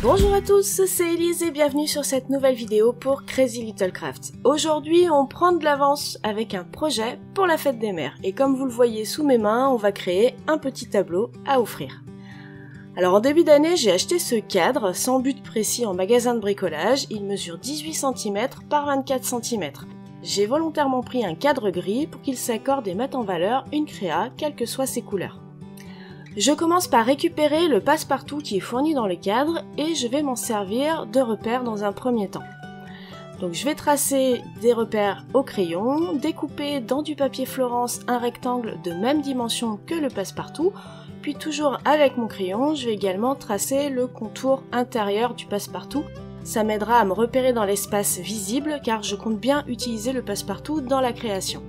Bonjour à tous, c'est Elise et bienvenue sur cette nouvelle vidéo pour Crazy Little Crafts. Aujourd'hui, on prend de l'avance avec un projet pour la fête des mères. Et comme vous le voyez sous mes mains, on va créer un petit tableau à offrir. Alors en début d'année, j'ai acheté ce cadre sans but précis en magasin de bricolage. Il mesure 18 cm par 24 cm. J'ai volontairement pris un cadre gris pour qu'il s'accorde et mette en valeur une créa, quelles que soient ses couleurs. Je commence par récupérer le passe-partout qui est fourni dans le cadre et je vais m'en servir de repère dans un premier temps. Donc je vais tracer des repères au crayon, découper dans du papier Florence un rectangle de même dimension que le passe-partout, puis toujours avec mon crayon, je vais également tracer le contour intérieur du passe-partout. Ça m'aidera à me repérer dans l'espace visible car je compte bien utiliser le passe-partout dans la création.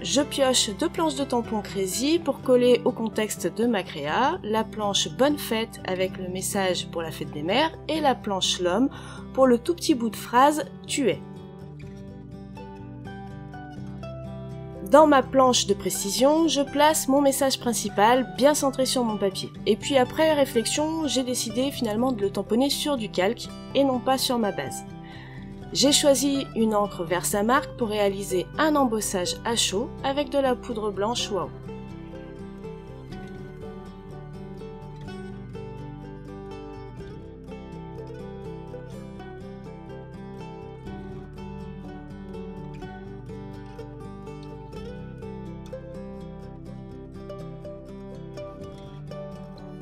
Je pioche deux planches de tampon Crazy pour coller au contexte de ma créa, la planche Bonne Fête avec le message pour la fête des mères et la planche L'Homme pour le tout petit bout de phrase Tu es. Dans ma planche de précision, je place mon message principal bien centré sur mon papier. Et puis après réflexion, j'ai décidé finalement de le tamponner sur du calque et non pas sur ma base. J'ai choisi une encre Versamark pour réaliser un embossage à chaud avec de la poudre blanche Wow.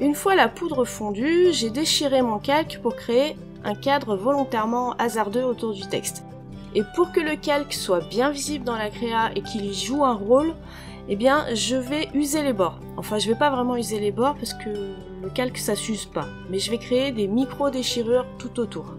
Une fois la poudre fondue, j'ai déchiré mon calque pour créer un cadre volontairement hasardeux autour du texte. Et pour que le calque soit bien visible dans la créa et qu'il y joue un rôle, eh bien je vais user les bords. Enfin je vais pas vraiment user les bords parce que le calque ça s'use pas, mais je vais créer des micro déchirures tout autour.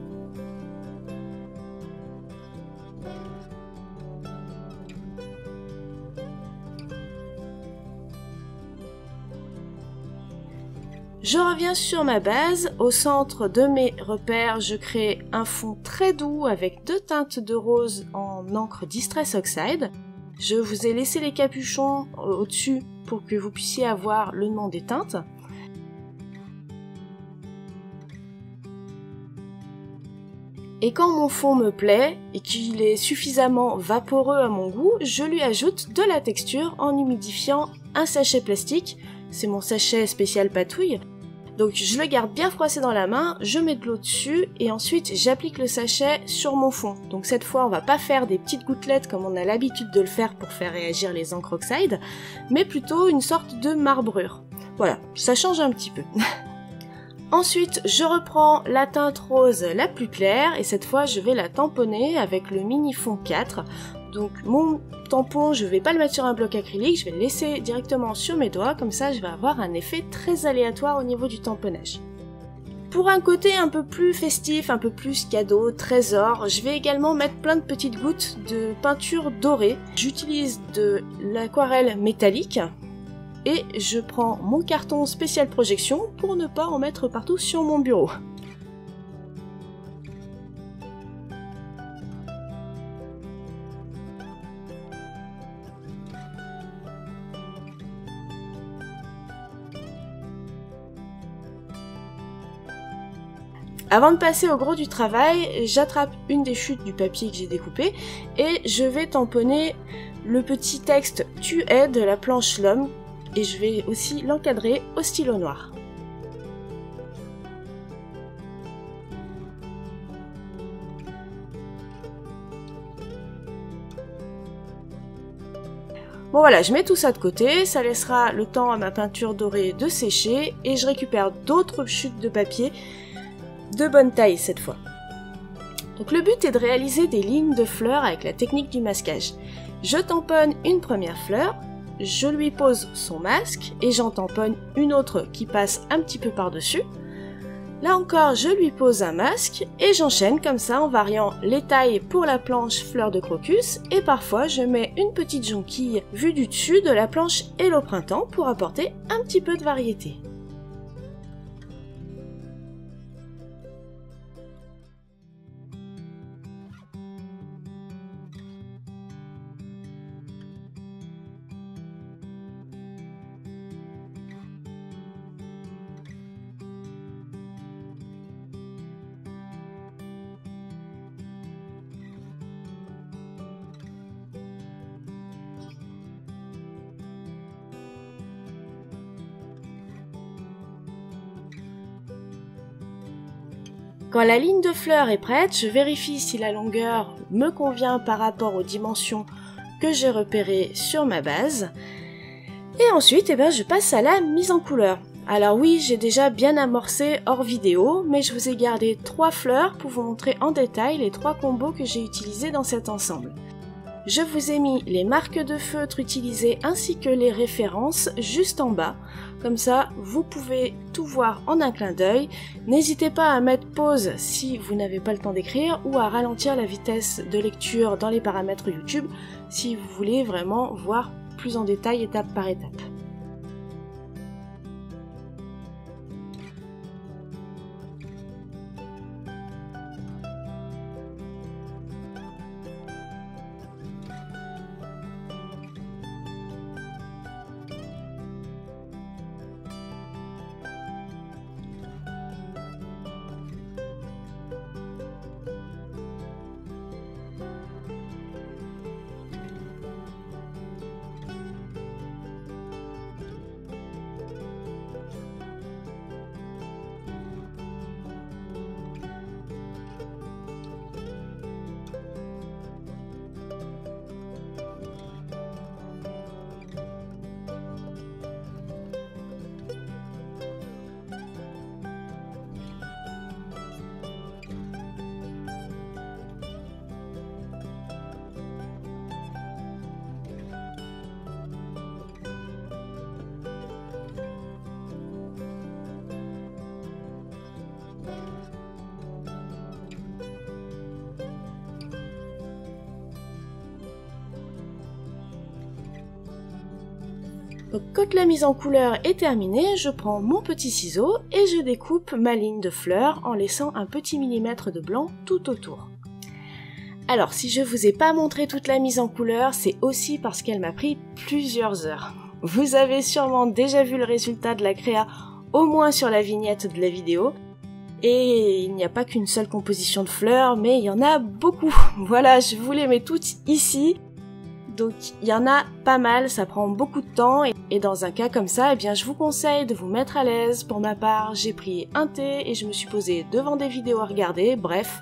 Je reviens sur ma base, au centre de mes repères, je crée un fond très doux avec deux teintes de rose en encre Distress Oxide. Je vous ai laissé les capuchons au-dessus pour que vous puissiez avoir le nom des teintes. Et quand mon fond me plaît et qu'il est suffisamment vaporeux à mon goût, je lui ajoute de la texture en humidifiant un sachet plastique. C'est mon sachet spécial patouille. Donc je le garde bien froissé dans la main, je mets de l'eau dessus et ensuite j'applique le sachet sur mon fond. Donc cette fois on va pas faire des petites gouttelettes comme on a l'habitude de le faire pour faire réagir les encres oxyde, mais plutôt une sorte de marbrure. Voilà, ça change un petit peu. Ensuite je reprends la teinte rose la plus claire et cette fois je vais la tamponner avec le mini fond 4. Donc mon tampon, je vais pas le mettre sur un bloc acrylique, je vais le laisser directement sur mes doigts, comme ça je vais avoir un effet très aléatoire au niveau du tamponnage. Pour un côté un peu plus festif, un peu plus cadeau, trésor, je vais également mettre plein de petites gouttes de peinture dorée. J'utilise de l'aquarelle métallique et je prends mon carton spécial projection pour ne pas en mettre partout sur mon bureau. Avant de passer au gros du travail, j'attrape une des chutes du papier que j'ai découpé et je vais tamponner le petit texte « Tu es » de la planche L'Homme et je vais aussi l'encadrer au stylo noir. Bon voilà, je mets tout ça de côté, ça laissera le temps à ma peinture dorée de sécher et je récupère d'autres chutes de papier de bonne taille cette fois. Donc le but est de réaliser des lignes de fleurs avec la technique du masquage. Je tamponne une première fleur, je lui pose son masque et j'en tamponne une autre qui passe un petit peu par-dessus. Là encore, je lui pose un masque et j'enchaîne comme ça en variant les tailles pour la planche fleur de crocus et parfois je mets une petite jonquille vue du dessus de la planche Hello Printemps pour apporter un petit peu de variété. Quand la ligne de fleur est prête, je vérifie si la longueur me convient par rapport aux dimensions que j'ai repérées sur ma base. Et ensuite, je passe à la mise en couleur. Alors oui, j'ai déjà bien amorcé hors vidéo, mais je vous ai gardé 3 fleurs pour vous montrer en détail les 3 combos que j'ai utilisés dans cet ensemble. Je vous ai mis les marques de feutre utilisées ainsi que les références juste en bas. Comme ça, vous pouvez tout voir en un clin d'œil. N'hésitez pas à mettre pause si vous n'avez pas le temps d'écrire ou à ralentir la vitesse de lecture dans les paramètres YouTube si vous voulez vraiment voir plus en détail étape par étape. Donc, quand la mise en couleur est terminée, je prends mon petit ciseau et je découpe ma ligne de fleurs en laissant un petit millimètre de blanc tout autour. Alors, si je vous ai pas montré toute la mise en couleur, c'est aussi parce qu'elle m'a pris plusieurs heures. Vous avez sûrement déjà vu le résultat de la créa, au moins sur la vignette de la vidéo. Et il n'y a pas qu'une seule composition de fleurs, mais il y en a beaucoup. Voilà, je vous les mets toutes ici. Donc il y en a pas mal, ça prend beaucoup de temps et dans un cas comme ça, je vous conseille de vous mettre à l'aise. Pour ma part, j'ai pris un thé et je me suis posée devant des vidéos à regarder, bref,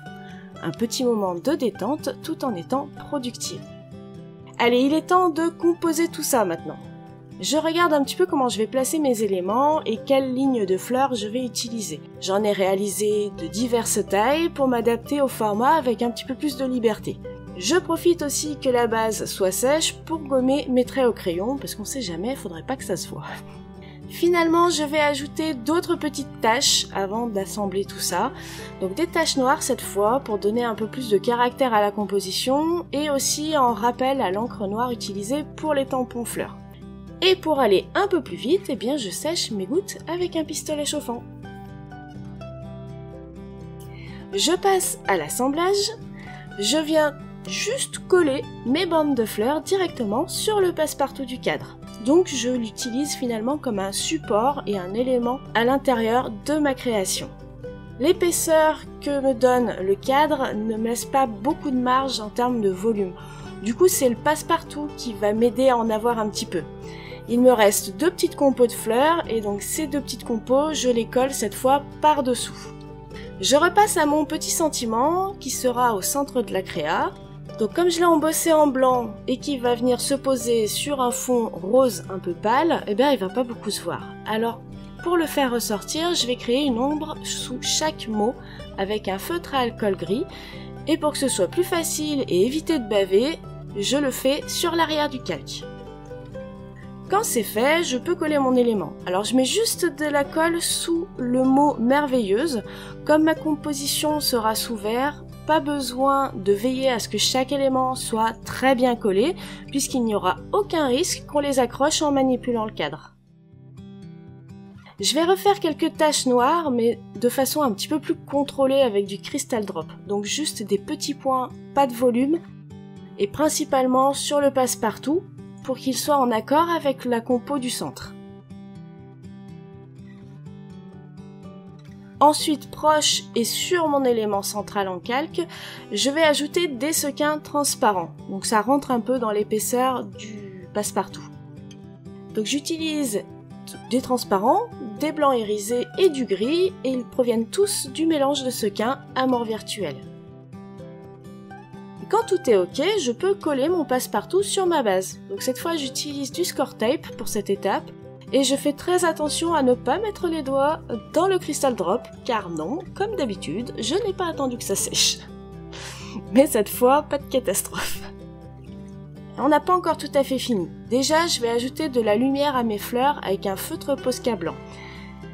un petit moment de détente tout en étant productive. Allez, il est temps de composer tout ça maintenant. Je regarde un petit peu comment je vais placer mes éléments et quelles lignes de fleurs je vais utiliser. J'en ai réalisé de diverses tailles pour m'adapter au format avec un petit peu plus de liberté. Je profite aussi que la base soit sèche pour gommer mes traits au crayon, parce qu'on sait jamais, faudrait pas que ça se voie. Finalement, je vais ajouter d'autres petites taches avant d'assembler tout ça. Donc des taches noires cette fois, pour donner un peu plus de caractère à la composition, et aussi en rappel à l'encre noire utilisée pour les tampons fleurs. Et pour aller un peu plus vite, je sèche mes gouttes avec un pistolet chauffant. Je passe à l'assemblage. Je viens juste coller mes bandes de fleurs directement sur le passe-partout du cadre. Donc je l'utilise finalement comme un support et un élément à l'intérieur de ma création. L'épaisseur que me donne le cadre ne me laisse pas beaucoup de marge en termes de volume. Du coup, c'est le passe-partout qui va m'aider à en avoir un petit peu. Il me reste 2 petites compos de fleurs et donc ces 2 petites compos, je les colle cette fois par-dessous. Je repasse à mon petit sentiment qui sera au centre de la créa. Donc comme je l'ai embossé en blanc et qu'il va venir se poser sur un fond rose un peu pâle, il va pas beaucoup se voir. Alors pour le faire ressortir, je vais créer une ombre sous chaque mot avec un feutre à alcool gris. Et pour que ce soit plus facile et éviter de baver, je le fais sur l'arrière du calque. Quand c'est fait, je peux coller mon élément. Alors je mets juste de la colle sous le mot merveilleuse. Comme ma composition sera sous verre, pas besoin de veiller à ce que chaque élément soit très bien collé, puisqu'il n'y aura aucun risque qu'on les accroche en manipulant le cadre. Je vais refaire quelques taches noires, mais de façon un petit peu plus contrôlée avec du Crystal Drop. Donc juste des petits points, pas de volume, et principalement sur le passe-partout, pour qu'il soit en accord avec la compo du centre. Ensuite, proche et sur mon élément central en calque, je vais ajouter des sequins transparents. Donc ça rentre un peu dans l'épaisseur du passe-partout. Donc j'utilise des transparents, des blancs irisés et du gris, et ils proviennent tous du mélange de sequins à mort virtuelle. Quand tout est ok, je peux coller mon passe-partout sur ma base. Donc cette fois j'utilise du score tape pour cette étape, et je fais très attention à ne pas mettre les doigts dans le crystal drop, car non, comme d'habitude, je n'ai pas attendu que ça sèche. Mais cette fois, pas de catastrophe. On n'a pas encore tout à fait fini. Déjà, je vais ajouter de la lumière à mes fleurs avec un feutre Posca blanc.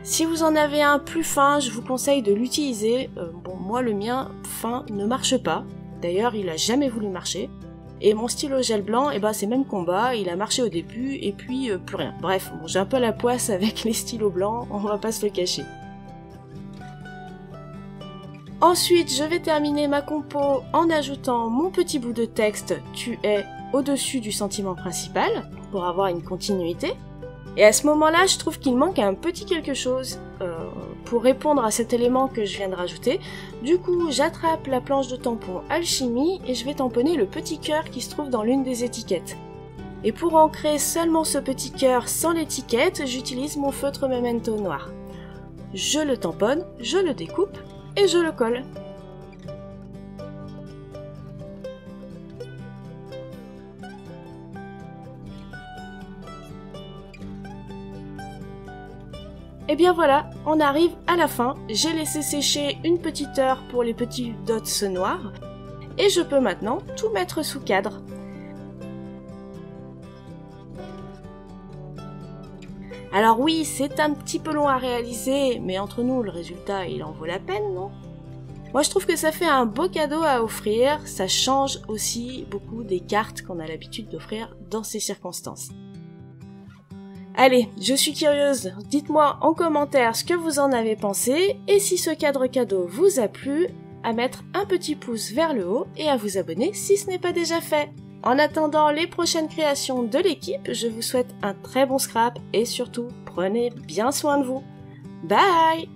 Si vous en avez un plus fin, je vous conseille de l'utiliser. Bon, moi le mien fin ne marche pas. D'ailleurs, il a jamais voulu marcher. Et mon stylo gel blanc, c'est même combat, il a marché au début et puis plus rien. Bref, bon, j'ai un peu la poisse avec les stylos blancs, on va pas se le cacher. Ensuite, je vais terminer ma compo en ajoutant mon petit bout de texte « Tu es » au-dessus du sentiment principal, pour avoir une continuité. Et à ce moment-là, je trouve qu'il manque un petit quelque chose pour répondre à cet élément que je viens de rajouter. Du coup, j'attrape la planche de tampon Alchimie et je vais tamponner le petit cœur qui se trouve dans l'une des étiquettes. Et pour ancrer seulement ce petit cœur sans l'étiquette, j'utilise mon feutre Memento noir. Je le tamponne, je le découpe et je le colle. Et bien voilà, on arrive à la fin. J'ai laissé sécher une petite heure pour les petits dots noirs et je peux maintenant tout mettre sous cadre. Alors oui, c'est un petit peu long à réaliser, mais entre nous, le résultat, il en vaut la peine, non? Moi, je trouve que ça fait un beau cadeau à offrir, ça change aussi beaucoup des cartes qu'on a l'habitude d'offrir dans ces circonstances. Allez, je suis curieuse, dites-moi en commentaire ce que vous en avez pensé, et si ce cadre cadeau vous a plu, à mettre un petit pouce vers le haut et à vous abonner si ce n'est pas déjà fait. En attendant les prochaines créations de l'équipe, je vous souhaite un très bon scrap et surtout, prenez bien soin de vous. Bye!